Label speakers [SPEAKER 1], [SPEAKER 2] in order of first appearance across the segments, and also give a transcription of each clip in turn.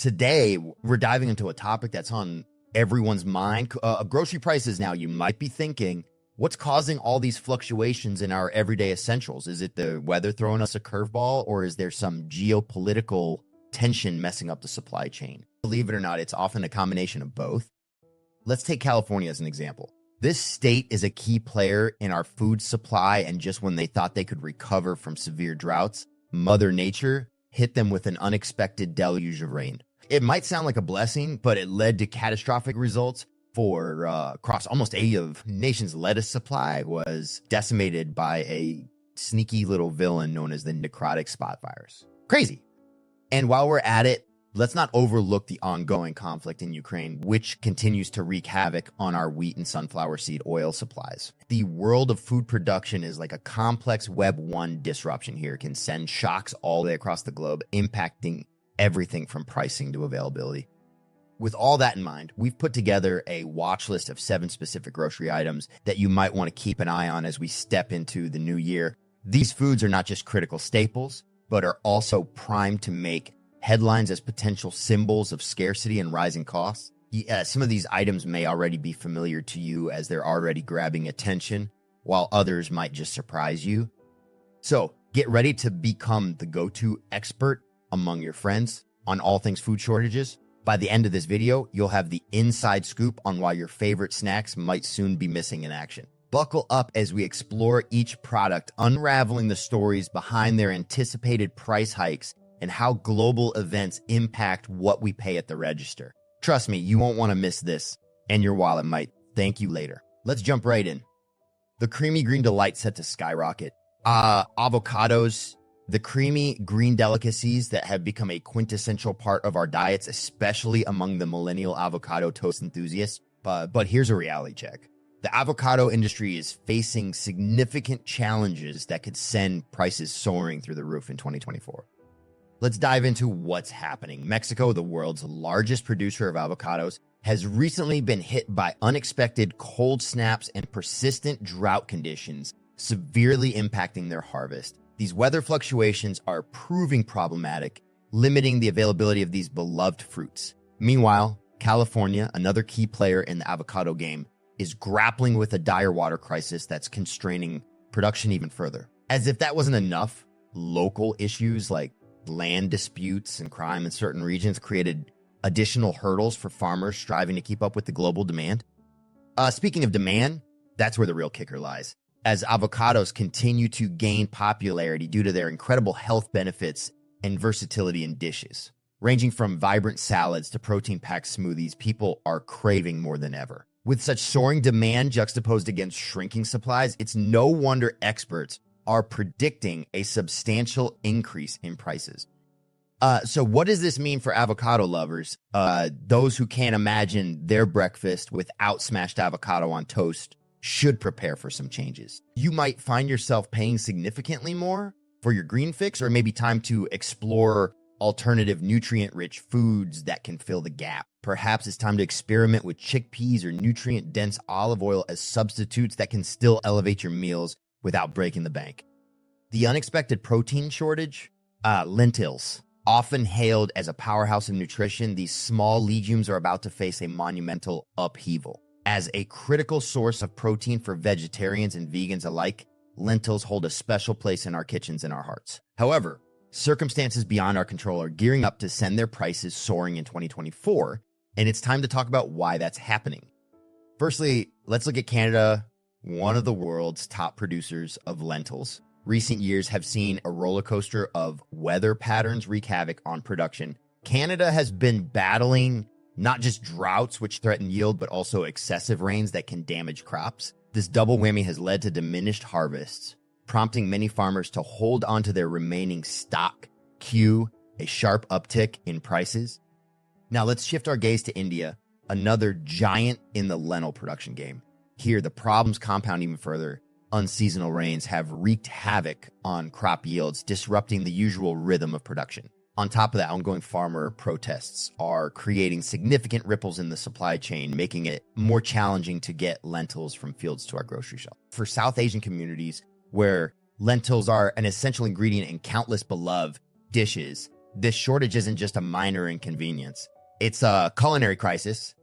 [SPEAKER 1] Today, we're diving into a topic that's on everyone's mind. Grocery prices now, you might be thinking, what's causing all these fluctuations in our everyday essentials? Is it the weather throwing us a curveball, or is there some geopolitical tension messing up the supply chain? Believe it or not, it's often a combination of both. Let's take California as an example. This state is a key player in our food supply, and just when they thought they could recover from severe droughts, Mother Nature hit them with an unexpected deluge of rain. It might sound like a blessing, but it led to catastrophic results for across almost any of the nation's lettuce supply was decimated by a sneaky little villain known as the necrotic spot virus. Crazy. And while we're at it, let's not overlook the ongoing conflict in Ukraine, which continues to wreak havoc on our wheat and sunflower seed oil supplies. The world of food production is like a complex Web 1 disruption here. It can send shocks all the way across the globe, impacting everything from pricing to availability. With all that in mind, we've put together a watch list of 7 specific grocery items that you might want to keep an eye on as we step into the new year. These foods are not just critical staples, but are also primed to make headlines as potential symbols of scarcity and rising costs. Some of these items may already be familiar to you as they're already grabbing attention, while others might just surprise you. So get ready to become the go-to expert among your friends on all things food shortages. By the end of this video, you'll have the inside scoop on why your favorite snacks might soon be missing in action. Buckle up as we explore each product, unraveling the stories behind their anticipated price hikes and how global events impact what we pay at the register. Trust me, you won't want to miss this, and your wallet might thank you later. Let's jump right in. The creamy green delight set to skyrocket. Avocados, the creamy green delicacies that have become a quintessential part of our diets, especially among the millennial avocado toast enthusiasts. But here's a reality check. The avocado industry is facing significant challenges that could send prices soaring through the roof in 2024. Let's dive into what's happening. Mexico, the world's largest producer of avocados, has recently been hit by unexpected cold snaps and persistent drought conditions, severely impacting their harvest. These weather fluctuations are proving problematic, limiting the availability of these beloved fruits. Meanwhile, California, another key player in the avocado game, is grappling with a dire water crisis that's constraining production even further. As if that wasn't enough, local issues like land disputes and crime in certain regions created additional hurdles for farmers striving to keep up with the global demand. Speaking of demand, that's where the real kicker lies. As avocados continue to gain popularity due to their incredible health benefits and versatility in dishes. Ranging from vibrant salads to protein-packed smoothies, people are craving more than ever. With such soaring demand juxtaposed against shrinking supplies, it's no wonder experts are predicting a substantial increase in prices. So what does this mean for avocado lovers? Those who can't imagine their breakfast without smashed avocado on toast should prepare for some changes. You might find yourself paying significantly more for your green fix, or maybe time to explore alternative nutrient-rich foods that can fill the gap. Perhaps it's time to experiment with chickpeas or nutrient-dense olive oil as substitutes that can still elevate your meals without breaking the bank. The unexpected protein shortage, lentils. Often hailed as a powerhouse of nutrition, these small legumes are about to face a monumental upheaval. As a critical source of protein for vegetarians and vegans alike, lentils hold a special place in our kitchens and our hearts. However, circumstances beyond our control are gearing up to send their prices soaring in 2024, and it's time to talk about why that's happening. Firstly, let's look at Canada, one of the world's top producers of lentils. Recent years have seen a roller coaster of weather patterns wreak havoc on production. Canada has been battling not just droughts, which threaten yield, but also excessive rains that can damage crops. This double whammy has led to diminished harvests, prompting many farmers to hold onto their remaining stock, cue a sharp uptick in prices. Now let's shift our gaze to India, another giant in the lentil production game. Here, the problems compound even further. Unseasonal rains have wreaked havoc on crop yields, disrupting the usual rhythm of production. On top of that, ongoing farmer protests are creating significant ripples in the supply chain, making it more challenging to get lentils from fields to our grocery shelf. For South Asian communities, where lentils are an essential ingredient in countless beloved dishes, this shortage isn't just a minor inconvenience. It's a culinary crisis.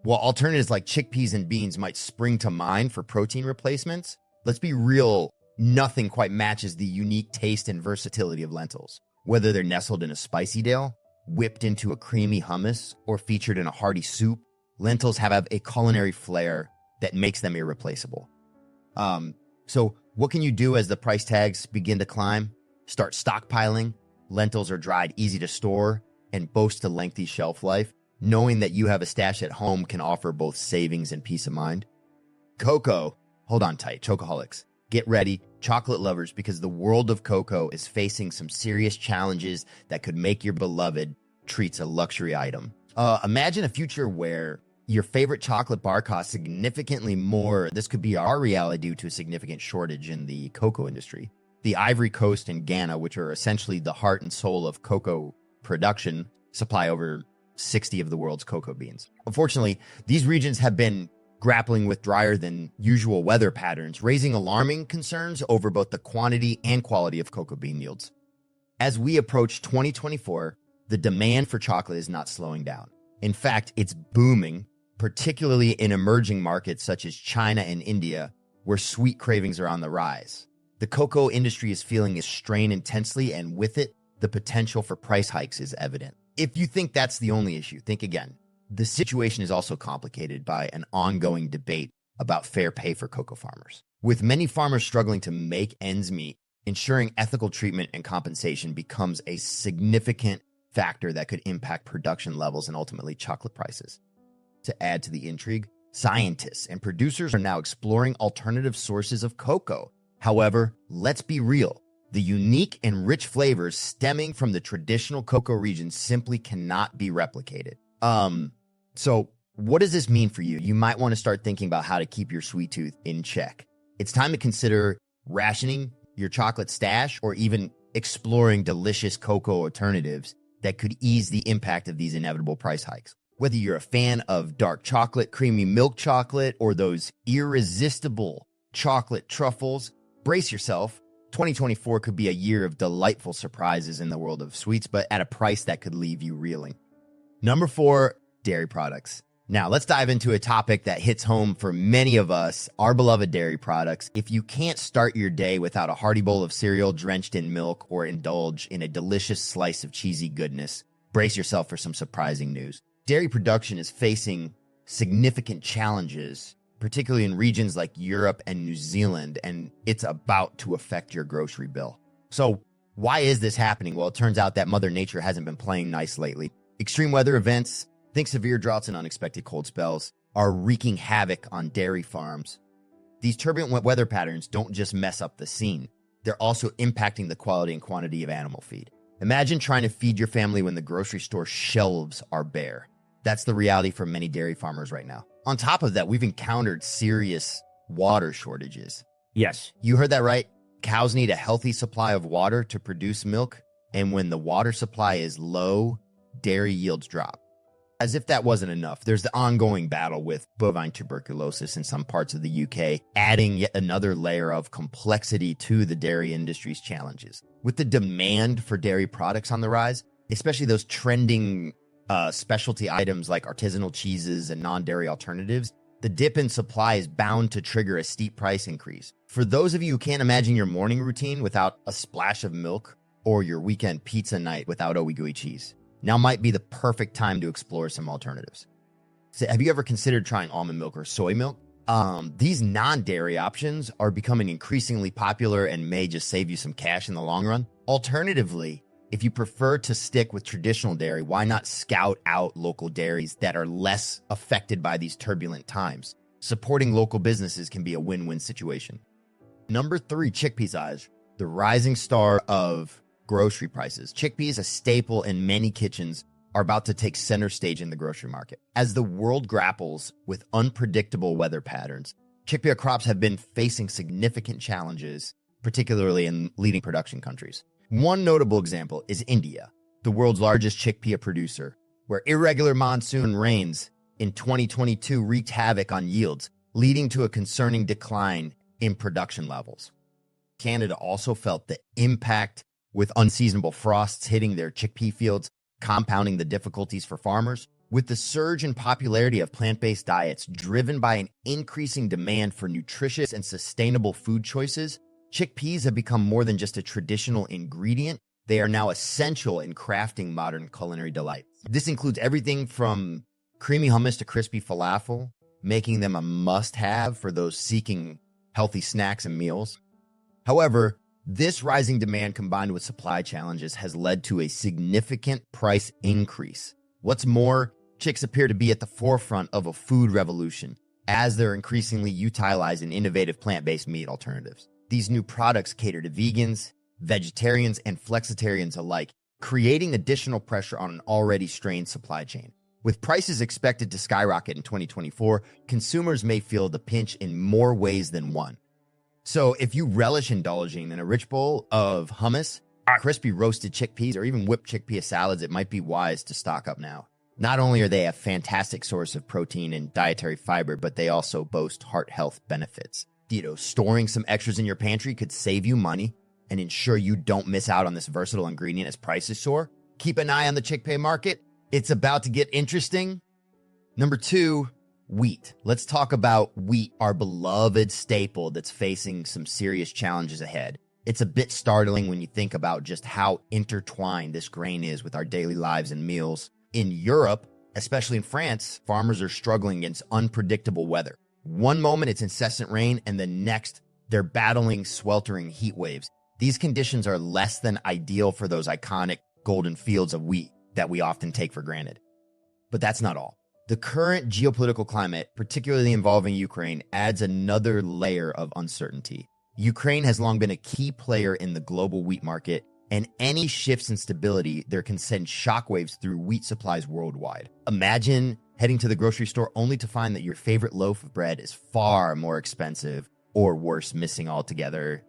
[SPEAKER 1] While alternatives like chickpeas and beans might spring to mind for protein replacements, let's be real, nothing quite matches the unique taste and versatility of lentils. Whether they're nestled in a spicy dill, whipped into a creamy hummus, or featured in a hearty soup, lentils have a culinary flair that makes them irreplaceable. So what can you do as the price tags begin to climb? Start stockpiling. Lentils are dried, easy to store, and boast a lengthy shelf life. Knowing that you have a stash at home can offer both savings and peace of mind. Cocoa, hold on tight, chocoholics. Get ready, chocolate lovers, because the world of cocoa is facing some serious challenges that could make your beloved treats a luxury item. Imagine a future where your favorite chocolate bar costs significantly more. This could be our reality due to a significant shortage in the cocoa industry. The Ivory Coast and Ghana, which are essentially the heart and soul of cocoa production, supply over 60 of the world's cocoa beans. Unfortunately, these regions have been grappling with drier than usual weather patterns, raising alarming concerns over both the quantity and quality of cocoa bean yields. As we approach 2024, the demand for chocolate is not slowing down. In fact, it's booming, particularly in emerging markets such as China and India, where sweet cravings are on the rise. The cocoa industry is feeling its strain intensely, and with it, the potential for price hikes is evident. If you think that's the only issue, think again. The situation is also complicated by an ongoing debate about fair pay for cocoa farmers. With many farmers struggling to make ends meet, ensuring ethical treatment and compensation becomes a significant factor that could impact production levels and ultimately chocolate prices. To add to the intrigue, scientists and producers are now exploring alternative sources of cocoa. However, let's be real. The unique and rich flavors stemming from the traditional cocoa region simply cannot be replicated. So what does this mean for you? You might want to start thinking about how to keep your sweet tooth in check. It's time to consider rationing your chocolate stash or even exploring delicious cocoa alternatives that could ease the impact of these inevitable price hikes. Whether you're a fan of dark chocolate, creamy milk chocolate, or those irresistible chocolate truffles, brace yourself. 2024 could be a year of delightful surprises in the world of sweets, but at a price that could leave you reeling. Number 4, dairy products. Now, let's dive into a topic that hits home for many of us, our beloved dairy products. If you can't start your day without a hearty bowl of cereal drenched in milk or indulge in a delicious slice of cheesy goodness, brace yourself for some surprising news. Dairy production is facing significant challenges, particularly in regions like Europe and New Zealand, and it's about to affect your grocery bill. So why is this happening? Well, it turns out that Mother Nature hasn't been playing nice lately. Extreme weather events, think severe droughts and unexpected cold spells, are wreaking havoc on dairy farms. These turbulent weather patterns don't just mess up the scene, they're also impacting the quality and quantity of animal feed. Imagine trying to feed your family when the grocery store shelves are bare. That's the reality for many dairy farmers right now. On top of that, we've encountered serious water shortages. Yes, you heard that right. Cows need a healthy supply of water to produce milk, and when the water supply is low, dairy yields drop. As if that wasn't enough, there's the ongoing battle with bovine tuberculosis in some parts of the UK, adding yet another layer of complexity to the dairy industry's challenges. With the demand for dairy products on the rise, especially those trending specialty items like artisanal cheeses and non-dairy alternatives, the dip in supply is bound to trigger a steep price increase. For those of you who can't imagine your morning routine without a splash of milk or your weekend pizza night without ooey gooey cheese, now might be the perfect time to explore some alternatives. So have you ever considered trying almond milk or soy milk? These non-dairy options are becoming increasingly popular and may just save you some cash in the long run. Alternatively, if you prefer to stick with traditional dairy, why not scout out local dairies that are less affected by these turbulent times? Supporting local businesses can be a win-win situation. Number 3, chickpeas, the rising star of grocery prices. Chickpeas, a staple in many kitchens, are about to take center stage in the grocery market. As the world grapples with unpredictable weather patterns, chickpea crops have been facing significant challenges, particularly in leading production countries. One notable example is India, the world's largest chickpea producer, where irregular monsoon rains in 2022 wreaked havoc on yields, leading to a concerning decline in production levels. Canada also felt the impact with unseasonable frosts hitting their chickpea fields, compounding the difficulties for farmers. With the surge in popularity of plant-based diets driven by an increasing demand for nutritious and sustainable food choices, chickpeas have become more than just a traditional ingredient. They are now essential in crafting modern culinary delights. This includes everything from creamy hummus to crispy falafel, making them a must-have for those seeking healthy snacks and meals. However, this rising demand combined with supply challenges has led to a significant price increase. What's more, chicks appear to be at the forefront of a food revolution as they're increasingly utilizing innovative plant-based meat alternatives. These new products cater to vegans, vegetarians, and flexitarians alike, creating additional pressure on an already strained supply chain. With prices expected to skyrocket in 2024, consumers may feel the pinch in more ways than one. So if you relish indulging in a rich bowl of hummus, crispy roasted chickpeas, or even whipped chickpea salads, it might be wise to stock up now. Not only are they a fantastic source of protein and dietary fiber, but they also boast heart health benefits. Storing some extras in your pantry could save you money and ensure you don't miss out on this versatile ingredient as prices soar. Keep an eye on the chickpea market. It's about to get interesting. Number 2, wheat. Let's talk about wheat, our beloved staple that's facing some serious challenges ahead. It's a bit startling when you think about just how intertwined this grain is with our daily lives and meals. In Europe, especially in France, farmers are struggling against unpredictable weather. One moment it's incessant rain, and the next they're battling sweltering heat waves. These conditions are less than ideal for those iconic golden fields of wheat that we often take for granted. But that's not all. The current geopolitical climate, particularly involving Ukraine, adds another layer of uncertainty. Ukraine has long been a key player in the global wheat market, and any shifts in stability there can send shockwaves through wheat supplies worldwide. Imagine heading to the grocery store only to find that your favorite loaf of bread is far more expensive, or worse, missing altogether.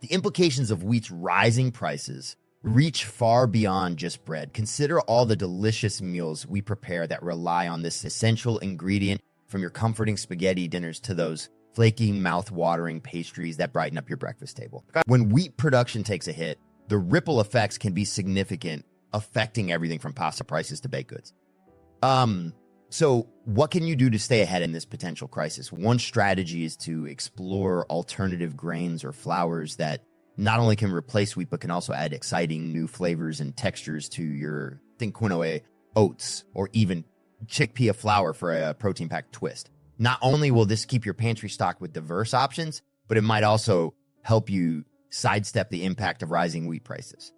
[SPEAKER 1] The implications of wheat's rising prices reach far beyond just bread. Consider all the delicious meals we prepare that rely on this essential ingredient, from your comforting spaghetti dinners to those flaky, mouth-watering pastries that brighten up your breakfast table. When wheat production takes a hit, the ripple effects can be significant, affecting everything from pasta prices to baked goods. So what can you do to stay ahead in this potential crisis? One strategy is to explore alternative grains or flours that not only can replace wheat, but can also add exciting new flavors and textures to your quinoa oats, or even chickpea flour for a protein-packed twist. Not only will this keep your pantry stocked with diverse options, but it might also help you sidestep the impact of rising wheat prices.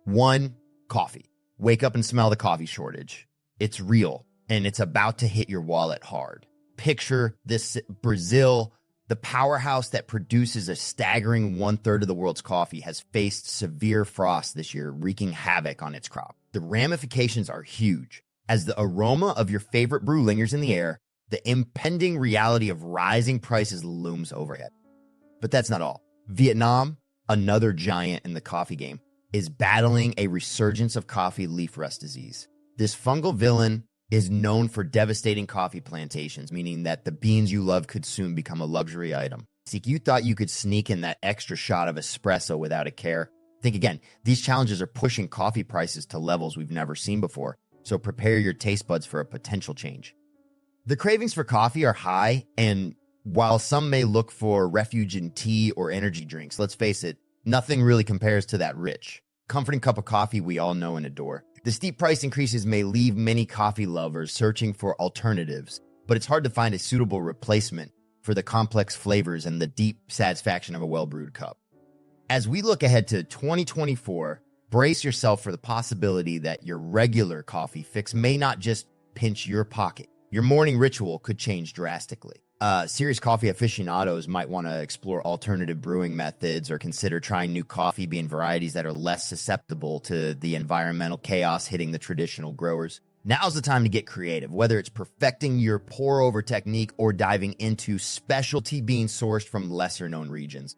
[SPEAKER 1] 1, coffee. Wake up and smell the coffee shortage. It's real, and it's about to hit your wallet hard. Picture this: Brazil, the powerhouse that produces a staggering 1/3 of the world's coffee, has faced severe frost this year, wreaking havoc on its crop. The ramifications are huge. As the aroma of your favorite brew lingers in the air, the impending reality of rising prices looms overhead. But that's not all. Vietnam, another giant in the coffee game, is battling a resurgence of coffee leaf rust disease. This fungal villain is known for devastating coffee plantations, meaning that the beans you love could soon become a luxury item. See, you thought you could sneak in that extra shot of espresso without a care. Think again. These challenges are pushing coffee prices to levels we've never seen before, so prepare your taste buds for a potential change. The cravings for coffee are high, and while some may look for refuge in tea or energy drinks, let's face it, nothing really compares to that rich, comforting cup of coffee we all know and adore. The steep price increases may leave many coffee lovers searching for alternatives, but it's hard to find a suitable replacement for the complex flavors and the deep satisfaction of a well-brewed cup. As we look ahead to 2024, brace yourself for the possibility that your regular coffee fix may not just pinch your pocket. Your morning ritual could change drastically. Serious coffee aficionados might want to explore alternative brewing methods or consider trying new coffee bean varieties that are less susceptible to the environmental chaos hitting the traditional growers. Now's the time to get creative, whether it's perfecting your pour-over technique or diving into specialty beans sourced from lesser-known regions.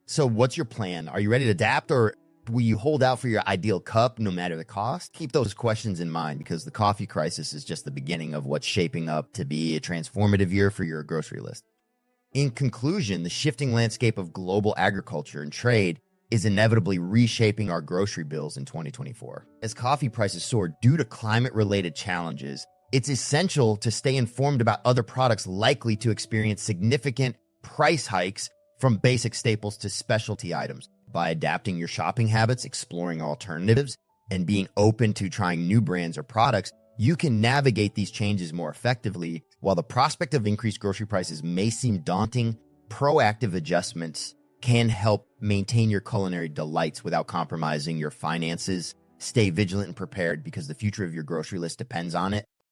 [SPEAKER 1] So what's your plan? Are you ready to adapt, or will you hold out for your ideal cup no matter the cost? Keep those questions in mind, because the coffee crisis is just the beginning of what's shaping up to be a transformative year for your grocery list. In conclusion, the shifting landscape of global agriculture and trade is inevitably reshaping our grocery bills in 2024. As coffee prices soar due to climate-related challenges, it's essential to stay informed about other products likely to experience significant price hikes, from basic staples to specialty items. By adapting your shopping habits, exploring alternatives, and being open to trying new brands or products, you can navigate these changes more effectively. While the prospect of increased grocery prices may seem daunting, proactive adjustments can help maintain your culinary delights without compromising your finances. Stay vigilant and prepared, because the future of your grocery list depends on it.